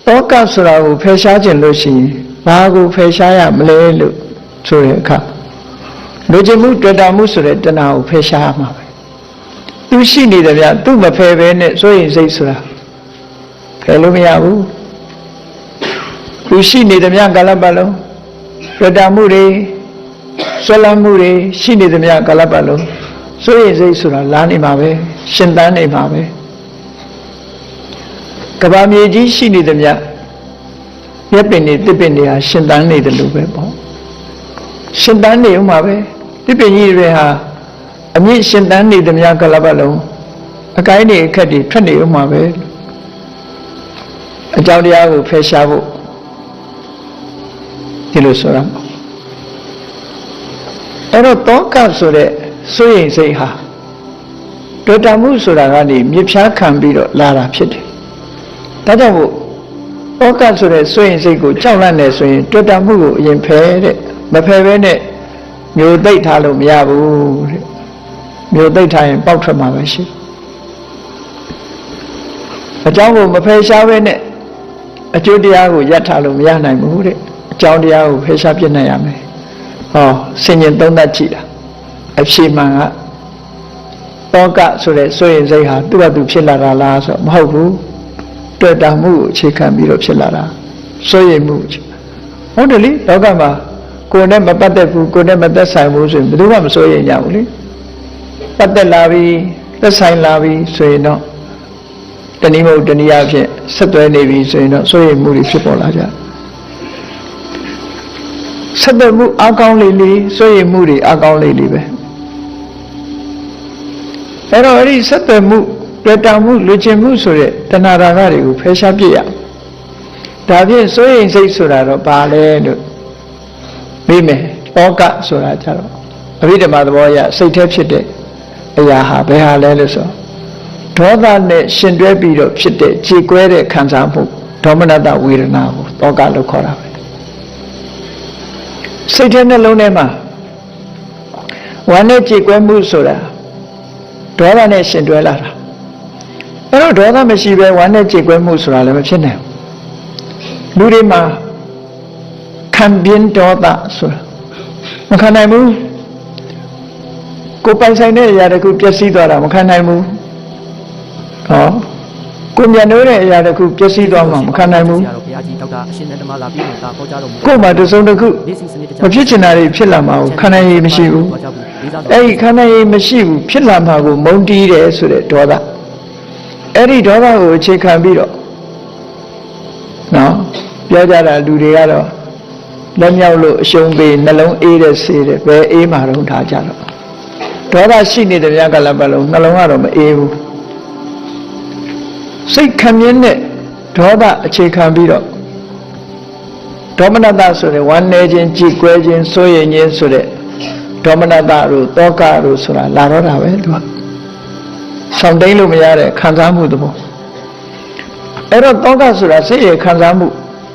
တောကဆိုတာကိုဖယ်ရှားခြင်းလို့ရှိရင်ဘာကိုဖယ်ရှားရမလဲလို့ဆိုတဲ့အခါလူချင်းမှုတွေ့တာမှုဆိုတဲ့တဏှာကိုဖယ်ရှားရမှာပဲသူရှိနေတယ်ဗျသူမဖယ်ဘဲနဲ့စိုးရင်စိတ်ဆိုတာဖယ်လို့မရဘူးသူရှိနေတယ်ဗျကာလပတ်လုံးတွေ့တာမှုတွေဆွဲလန်းမှုတွေရှိနေတယ်ဗျကာလပတ်လုံးစိုးရင်စိတ်ဆိုတာလာနေမှာပဲရှင်သန်နေမှာပဲကဘာမြေကြီးရှိနေတယ်ဗျရက်ပင်တွေတစ်ပင်တွေဟာရှင်သန်နေတယ်လို့ပဲပေါ့ရှင်သန်နေဥမှာပဲတစ်ပင်ကြီးတွေဟာအမြင့်ရှင်သန်နေတယ်များကလပတ်လုံးအကိုင်းတွေအခက်တွေထွက်နေဥမှာပဲအကြောင်းတရားကိုဖယ်ရှားဖို့ဒီလိုဆိုရမှာအဲ့တော့တောကဆိုတဲ့စိုးရိမ်စိတ်ဟာတွေ့တာမှုဆိုတာကနေမြစ်ဖြားခံပြီးတော့လာတာဖြစ်တယ်ဒါကြောင့်မို့တောကဆိုတဲ့စိုးရိမ်စိတ်ကိုကြောက်လန့်နေဆိုရင်တွေ့တာမှုကိုအရင်ဖယ်တဲ့မဖယ်ဘဲနဲ့မျိုးသိပ်ထားလို့မရဘူးတဲ့မျိုးသိပ်ထားရင်ပေါက်ထွက်မှာပဲရှိအကြောင်းကိုမဖယ်ရှားဘဲနဲ့အကျိုးတရားကိုရပ်ထားလို့မရနိုင်ဘူးတဲ့အကြောင်းတရားကိုဖယ်ရှားပြနိုင်ရမယ်ဟောဆင်ញင်သုံးသပ်ကြည့်တာအဖြေမှန်ကတောကဆိုတဲ့စိုးရိမ်စိတ်ဟာသူ့ဘာသူဖြစ်လာတာလားဆိုတော့မဟုတ်ဘူးတွေ့တာမှုကိုအခြေခံပြီးတော့ဖြစ်လာတာစိုးရိမ်မှုဟုတ်တယ်လေလောကမှာကိုယ်နဲ့မပတ်သက်ဘူးကိုယ်နဲ့မသက်ဆိုင်ဘူးဆိုရင်ဘယ်သူမှမစိုးရိမ်ကြဘူးလေပတ်သက်လာပြီသက်ဆိုင်လာပြီဆိုရင်တော့တဏှိမဟုတ်တဏှိအဖြစ်ဆက်သွဲနေပြီဆိုရင်တော့စိုးရိမ်မှုတွေဖြစ်ပေါ်လာကြဆက်သွဲမှုအကောင်းလေးလေးစိုးရိမ်မှုတွေအကောင်းလေးလေးပဲအဲ့တော့အဲ့ဒီဆက်သွဲမှုတွေ့တာမှုလူချင်းမှုဆိုတဲ့တဏှာရာဂတွေကိုဖယ်ရှားပြစ်ရဒါဖြင့်စိုးရိမ်စိတ်ဆိုတာတော့ဘာလဲလို့ပြီးမယ်တောကဆိုတာကြတော့အဘိဓမ္မာသဘောအရစိတ်แท้ဖြစ်တဲ့အရာဟာဘယ်ဟာလဲလို့ဆိုဒေါသနဲ့ရှင်တွဲပြီးတော့ဖြစ်တဲ့ကြေကွဲတဲ့ခံစားမှုဒေါမနတဝေဒနာကိုတောကလို့ခေါ်တာပဲစိတ်แท้နှလုံးထဲမှာဝမ်းနဲ့ကြေကွဲမှုဆိုတာဒေါသနဲ့ရှင်တွဲလာတာအဲ့တော့ဒေါသမရှိဘဲဝမ်းနဲ့ကြေကွဲမှုဆိုတာလည်းမဖြစ်နိုင်ဘူးလူတွေမှာခံပြင်းဒေါသဆိုတာမခံနိုင်ဘူးကိုပိုင်ဆိုင်တဲ့အရာတခုပျက်စီးသွားတာမခံနိုင်ဘူးဟောကိုမြတ်နိုးတဲ့အရာတခုပျက်စီးသွားမှမခံနိုင်ဘူးကိုမှတစုံတစ်ခုမဖြစ်ချင်တာတွေဖြစ်လာမှာကိုခံနိုင်ရည်မရှိဘူးအဲ့ဒီခံနိုင်ရည်မရှိဘူးဖြစ်လာမှာကိုမုန်းတီးတယ်ဆိုတဲ့ဒေါသအဲ့ဒီဒေါသကိုအခြေခံပြီးတော့နော်ပြောကြတာလူတွေကတော့လက်မြောက်လို့အရှုံးပေးနှလုံးအေးတဲ့စေးတဲ့ဘယ်အေးမှတော့ထားကြတော့ဒေါသရှိနေတဲ့များကလည်းပဲလုံးနှလုံးကတော့မအေးဘူးစိတ်ခံမြင်တဲ့ဒေါသအခြေခံပြီးတော့ဒေါမနတဆိုတဲ့ဝမ်းနည်းခြင်းကြည်ကွဲခြင်းစိုးရိမ်ခြင်းဆိုတဲ့ဒေါမနတတို့တောကတို့ဆိုတာလာတော့တာပဲသူကဆောင်တိန်လို့မရတဲ့ခံစားမှုသဘောအဲ့တော့တောကဆိုတာစိတ်ရဲ့ခံစားမှု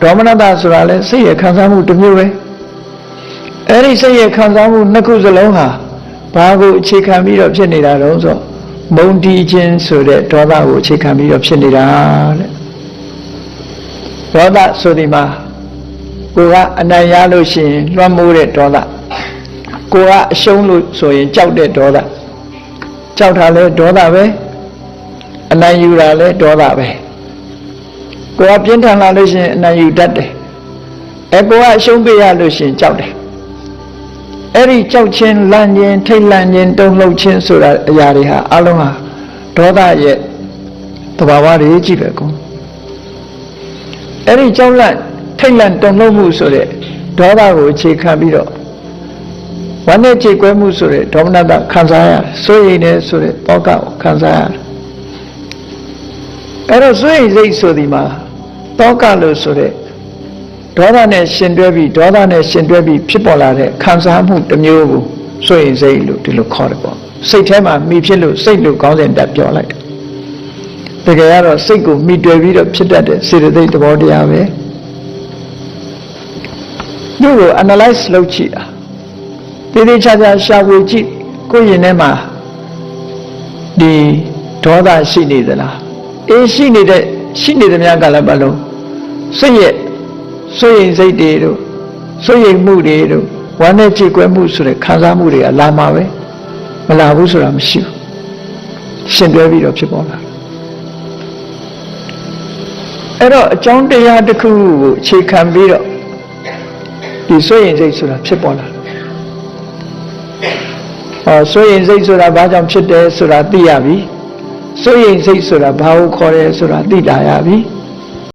ဒေါမနတဆိုတာလည်းစိတ်ရဲ့ခံစားမှုတစ်မျိုးပဲအဲ့ဒီစိတ်ရဲ့ခံစားမှုနှစ်ခုစလုံးဟာဘာကိုအခြေခံပြီးတော့ဖြစ်နေတာတော့ဆိုမုန်းတီးခြင်းဆိုတဲ့ဒေါသကိုအခြေခံပြီးတော့ဖြစ်နေတာတဲ့ဒေါသဆိုဒီမှာကိုကအနိုင်ရလို့ရှိရင်လွှမ်းမိုးတဲ့ဒေါသကိုကအရှုံးလို့ဆိုရင်ကြောက်တဲ့ဒေါသကြောက်တာလဲဒေါသပဲအနိုင်ယူတာလဲဒေါသပဲကိုကပြင်းထန်လာလို့ရှိရင်အနိုင်ယူတတ်တယ်ကိုကအရှုံးပေးရလို့ရှိရင်ကြောက်တယ်အဲ့ဒီကြောက်ခြင်းလန့်ခြင်းထိတ်လန့်ခြင်းတုန်လှုပ်ခြင်းဆိုတာအရာတွေဟာအလုံးဟာဒေါသရဲ့သဘာဝတွေကြည့်ပဲကောအဲ့ဒီကြောက်လန့်ထိတ်လန့်တုန်လှုပ်မှုဆိုတဲ့ဒေါသကိုအခြေခံပြီးတော့ဝမ်းနဲ့ကြေကွဲမှုဆိုတဲ့ဒေါမနတခံစားရတယ်စိုးရိမ်နေဆိုတဲ့တောကကိုခံစားရတယ်အဲ့တော့စိုးရိမ်စိတ်ဆိုဒီမှာတောကလို့ဆိုတဲ့ဒေါသနဲ့ရှင်တွဲပြီးဖြစ်ပေါ်လာတဲ့ခံစားမှုတစ်မျိုးကိုစိုးရိမ်စိတ်လို့ဒီလိုခေါ်တယ်ပေါ့စိတ်ထဲမှာမိဖြစ်လို့စိတ်လို့ခေါင်းစဉ်တက်ပြောလိုက်တယ်တကယ်ကတော့စိတ်ကိုမိတွယ်ပြီးတော့ဖြစ်တတ်တဲ့စေတသိက်သဘောတရားပဲသူ့ကို analyze လုပ်ကြည့်တာတည်တည်ချာချာရှာဖွေကြည့်ကိုယ့်ရင်ထဲမှာဒီဒေါသရှိနေသလားရှိနေတဲ့များကလည်းဘာလို့ စိတ်ရဲ့စိုးရိမ်စိတ်တွေတို့စိုးရိမ်မှုတွေတို့ဝမ်းနဲ့ကြေကွဲမှုဆိုတဲ့ခံစားမှုတွေကလာမှာပဲမလာဘူးဆိုတာမရှိဘူးရှင်တွဲပြီးတော့ဖြစ်ပေါ်လာအဲ့တော့အကြောင်းတရားတစ်ခုကိုအခြေခံပြီးတော့ဒီစိုးရိမ်စိတ်ဆိုတာဖြစ်ပေါ်လာစိုးရိမ်စိတ်ဆိုတာဘာကြောင့်ဖြစ်တယ်ဆိုတာသိရပြီစိုးရိမ်စိတ်ဆိုတာဘာကိုခေါ်တယ်ဆိုတာသိလာရပြီ